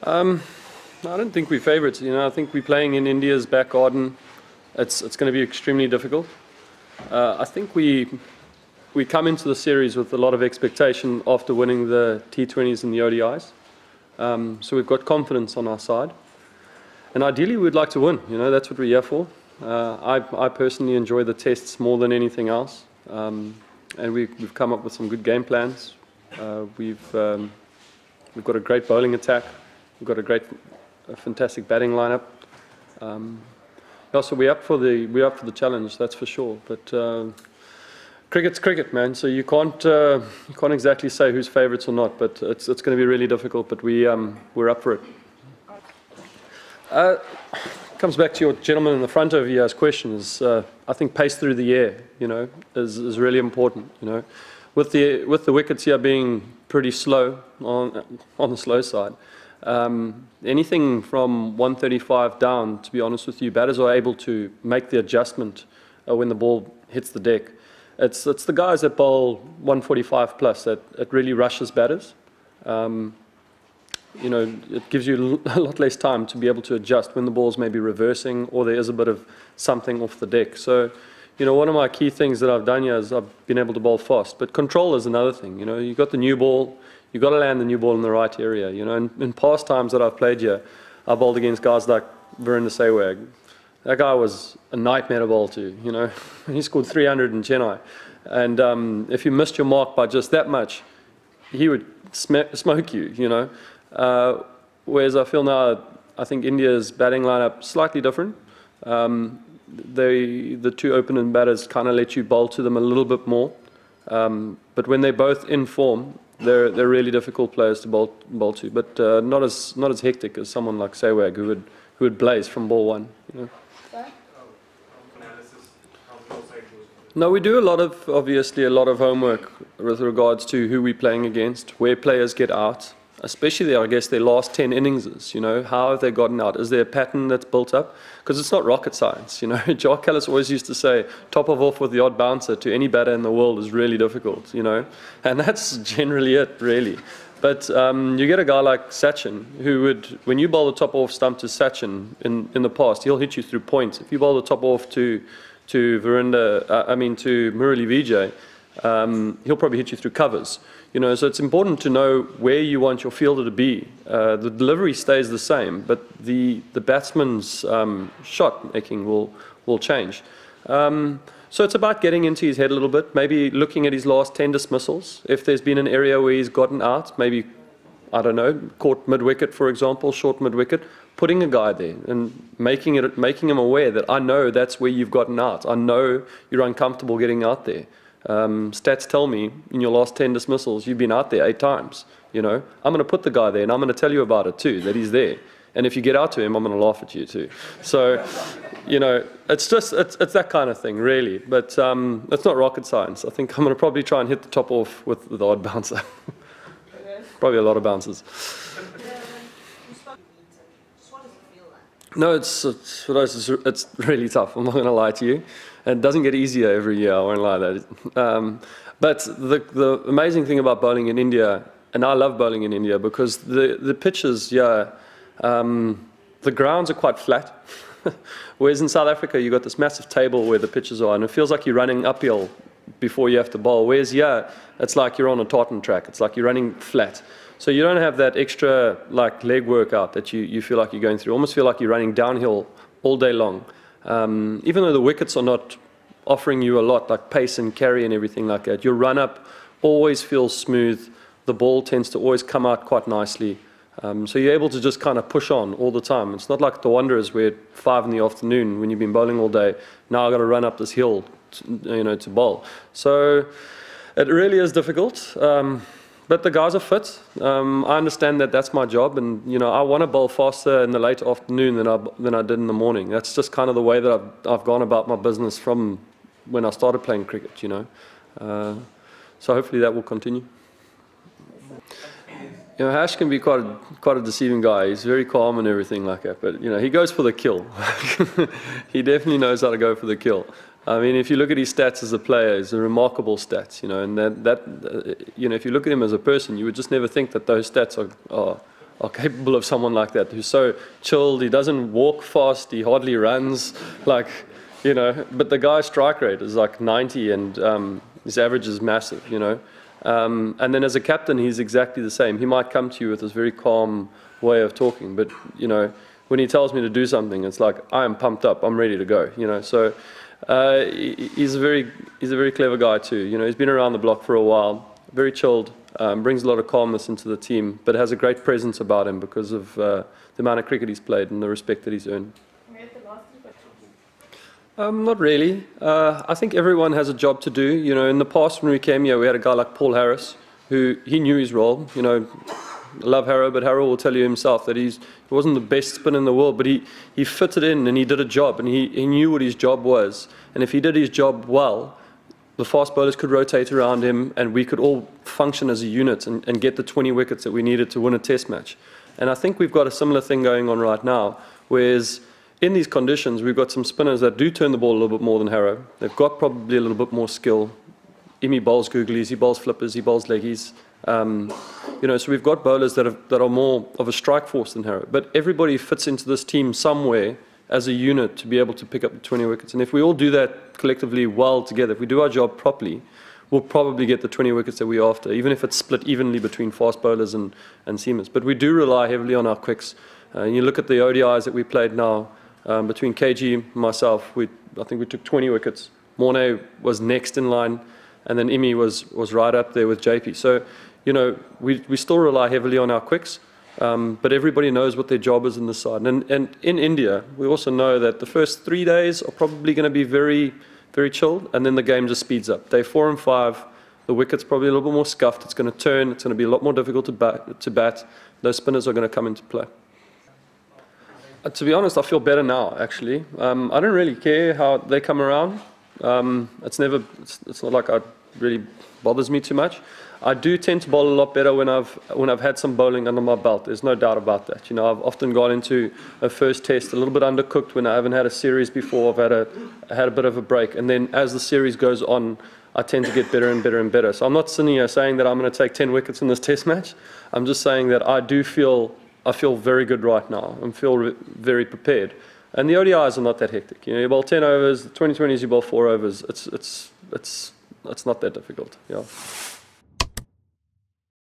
I don't think we're favourites. I think we're playing in India's back garden. It's going to be extremely difficult. I think we come into the series with a lot of expectation after winning the T20s and the ODIs. So we've got confidence on our side. And ideally, we'd like to win. That's what we're here for. I personally enjoy the tests more than anything else. And we've come up with some good game plans. We've got a great bowling attack. We've got a fantastic batting lineup. So we're up for the challenge, that's for sure. But cricket's cricket, man. So you can't exactly say who's favourites or not. But it's going to be really difficult. But we're up for it. Comes back to your gentleman in the front over here's question. I think pace through the air, is really important. With the wickets here being pretty slow on the slow side. Anything from 135 down, to be honest with you, batters are able to make the adjustment when the ball hits the deck. It's the guys that bowl 145 plus that it really rushes batters. It gives you a lot less time to be able to adjust when the ball's maybe reversing or there is a bit of something off the deck. So, one of my key things that I've done here is I've been able to bowl fast. But control is another thing. You've got the new ball. You've got to land the new ball in the right area. In past times that I've played here, I bowled against guys like Virender Sehwag. That guy was a nightmare to bowl to. He scored 300 in Chennai. And if you missed your mark by just that much, he would smoke you, Whereas I feel now, I think India's batting lineup slightly different. The two opening batters kind of let you bowl to them a little bit more. But when they're both in form, they're really difficult players to bowl to. But not as hectic as someone like Sehwag who would blaze from ball one. No, we do obviously a lot of homework with regards to who we're playing against, where players get out, especially I guess their last 10 innings. How have they gotten out? Is there a pattern that's built up? Because it's not rocket science. Jacques Kallis always used to say, top of off with the odd bouncer to any batter in the world is really difficult. And that's generally it, really. But you get a guy like Sachin, who would, when you bowl the top off stump to Sachin in the past, he'll hit you through points. If you bowl the top off to Murali Vijay, he'll probably hit you through covers. So it's important to know where you want your fielder to be. The delivery stays the same, but the batsman's shot making will change. So it's about getting into his head a little bit, maybe looking at his last 10 dismissals. If there's been an area where he's gotten out, maybe, I don't know, caught mid-wicket, for example, short mid-wicket, putting a guy there and making him aware that I know that's where you've gotten out. I know you're uncomfortable getting out there. Stats tell me in your last 10 dismissals you've been out there 8 times. I'm going to put the guy there and I'm going to tell you about it too, that he's there. And if you get out to him, I'm going to laugh at you too. So, it's that kind of thing, really. But it's not rocket science. I think I'm going to probably try and hit the top off with the odd bouncer. Probably a lot of bouncers. No, it's really tough. I'm not going to lie to you. And it doesn't get easier every year, I won't lie that. But the amazing thing about bowling in India, and I love bowling in India because the pitches, the grounds are quite flat. Whereas in South Africa, you've got this massive table where the pitches are, and it feels like you're running uphill before you have to bowl. Whereas here, it's like you're on a tartan track. It's like you're running flat. So you don't have that extra leg workout that you feel like you're going through. You almost feel like you're running downhill all day long. Even though the wickets are not offering you a lot, like pace and carry and everything like that, your run-up always feels smooth. The ball tends to always come out quite nicely. So you're able to just kind of push on all the time. It's not like the Wanderers where at 5 in the afternoon when you've been bowling all day, now I've got to run up this hill to bowl. So it really is difficult. But the guys are fit. I understand that that's my job, and I want to bowl faster in the late afternoon than I did in the morning. That's just kind of the way that I've gone about my business from when I started playing cricket. So hopefully that will continue. Hash can be quite a deceiving guy. He's very calm and everything like that, but he goes for the kill. He definitely knows how to go for the kill. I mean, if you look at his stats as a player, it's a remarkable stats, and if you look at him as a person, you would just never think that those stats are capable of someone like that, who's so chilled. He doesn't walk fast. He hardly runs. Like, you know, but the guy's strike rate is like 90, and his average is massive, you know. And then as a captain, he's exactly the same. He might come to you with this very calm way of talking, but, you know, when he tells me to do something, it's like, I am pumped up, I'm ready to go, you know. So he's a very clever guy too. You know, he's been around the block for a while, very chilled, brings a lot of calmness into the team, but has a great presence about him because of the amount of cricket he's played and the respect that he's earned. Not really. I think everyone has a job to do. You know, in the past when we came here, we had a guy like Paul Harris, who he knew his role. You know, I love Harrow, but Harrow will tell you himself that he wasn't the best spinner in the world, but he fitted in and he did a job, and he knew what his job was. And if he did his job well, the fast bowlers could rotate around him, and we could all function as a unit and get the 20 wickets that we needed to win a test match. And I think we've got a similar thing going on right now, whereas in these conditions, we've got some spinners that do turn the ball a little bit more than Harrow. They've got probably a little bit more skill. Imi bowls googlies, he bowls flippers, he bowls leggies. You know, so we've got bowlers that are more of a strike force than Harrow. But everybody fits into this team somewhere as a unit to be able to pick up the 20 wickets. And if we all do that collectively well together, if we do our job properly, we'll probably get the 20 wickets that we're after, even if it's split evenly between fast bowlers and seamers. But we do rely heavily on our quicks. You look at the ODIs that we played now, between KG and myself, I think we took 20 wickets. Morne was next in line, and then Imi was right up there with JP. So, you know, we still rely heavily on our quicks, but everybody knows what their job is in the side. And in India, we also know that the first 3 days are probably going to be very, very chilled, and then the game just speeds up. Day 4 and 5, the wicket's probably a little bit more scuffed. It's going to turn. It's going to be a lot more difficult to bat. Those spinners are going to come into play. To be honest, I feel better now, actually. I don't really care how they come around. It's not like it really bothers me too much. I do tend to bowl a lot better when I've had some bowling under my belt. There's no doubt about that. You know, I've often gone into a first test a little bit undercooked when I haven't had a series before. I've had a bit of a break, and then as the series goes on, I tend to get better and better and better. So I'm not sitting here saying that I'm going to take 10 wickets in this test match. I'm just saying that I feel very good right now and feel very prepared. And the ODIs are not that hectic. You know, you bowl 10 overs, the 2020s you bowl 4 overs. It's not that difficult. Yeah.